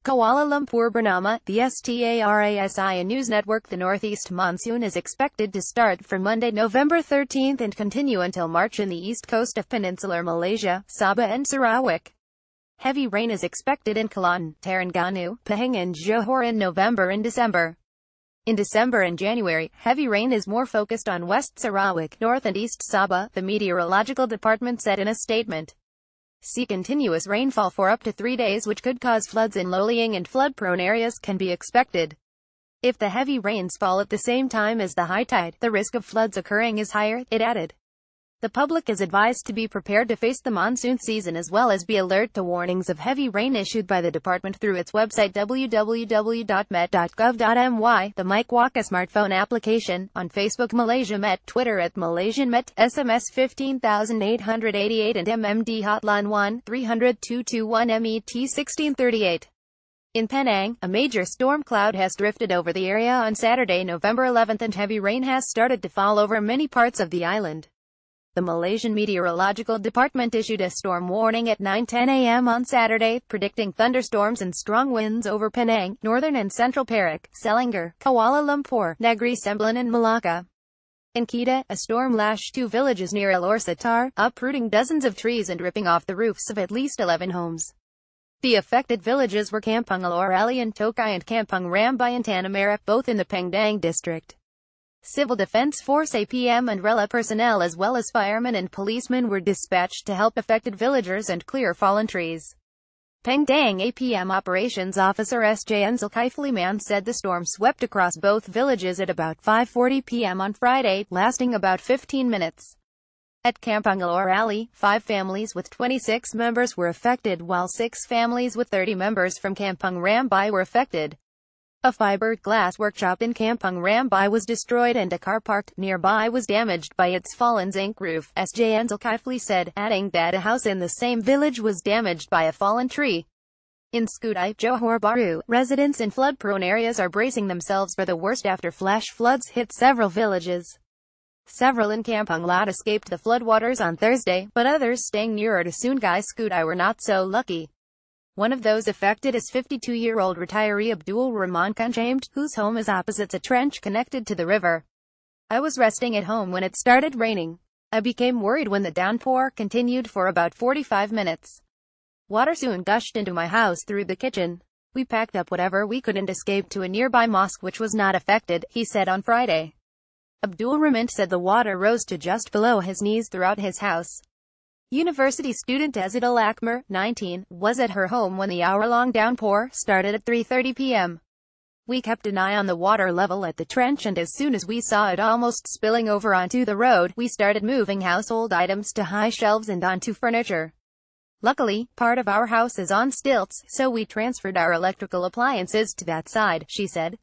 KUALA LUMPUR BERNAMA, the STARASIA News Network. The northeast monsoon is expected to start from Monday, November 13th and continue until March in the east coast of peninsular Malaysia, Sabah and Sarawak. Heavy rain is expected in Kelantan, Terengganu, Pahang and Johor in November and December. In December and January, heavy rain is more focused on West Sarawak, North and East Sabah, the meteorological department said in a statement. See continuous rainfall for up to 3 days which could cause floods in low-lying and flood-prone areas can be expected. If the heavy rains fall at the same time as the high tide, the risk of floods occurring is higher, it added. The public is advised to be prepared to face the monsoon season as well as be alert to warnings of heavy rain issued by the department through its website www.met.gov.my, the MyKUALA smartphone application, on Facebook Malaysia Met, Twitter at Malaysian Met, SMS 15888 and MMD hotline 1-300-221-MET 1638. In Penang, a major storm cloud has drifted over the area on Saturday, November 11th, and heavy rain has started to fall over many parts of the island. The Malaysian Meteorological Department issued a storm warning at 9:10 a.m. on Saturday, predicting thunderstorms and strong winds over Penang, northern and central Perak, Selangor, Kuala Lumpur, Negeri Sembilan and Malacca. In Kedah, a storm lashed 2 villages near Alor Setar, uprooting dozens of trees and ripping off the roofs of at least 11 homes. The affected villages were Kampung Alor Ali and Tokai and Kampung Rambai and Tanah Merah, both in the Penang district. Civil Defense Force APM and RELA personnel as well as firemen and policemen were dispatched to help affected villagers and clear fallen trees. Penang APM Operations Officer SJN Zulkifli said the storm swept across both villages at about 5:40 p.m. on Friday, lasting about 15 minutes. At Kampung Alor Ali, 5 families with 26 members were affected while 6 families with 30 members from Kampung Rambai were affected. A fiberglass workshop in Kampung Rambai was destroyed and a car parked nearby was damaged by its fallen zinc roof, SJN Zulkifli said, adding that a house in the same village was damaged by a fallen tree. In Skudai, Johor Bahru, residents in flood-prone areas are bracing themselves for the worst after flash floods hit several villages. Several in Kampung Lat escaped the floodwaters on Thursday, but others staying nearer to Sungai Skudai were not so lucky. One of those affected is 52-year-old retiree Abdul Rahman Kunchamed, whose home is opposite a trench connected to the river. I was resting at home when it started raining. I became worried when the downpour continued for about 45 minutes. Water soon gushed into my house through the kitchen. We packed up whatever we could and escaped to a nearby mosque which was not affected, he said on Friday. Abdul Rahman said the water rose to just below his knees throughout his house. University student Azidul Akmer, 19, was at her home when the hour-long downpour started at 3:30 p.m. We kept an eye on the water level at the trench and as soon as we saw it almost spilling over onto the road, we started moving household items to high shelves and onto furniture. Luckily, part of our house is on stilts, so we transferred our electrical appliances to that side, she said.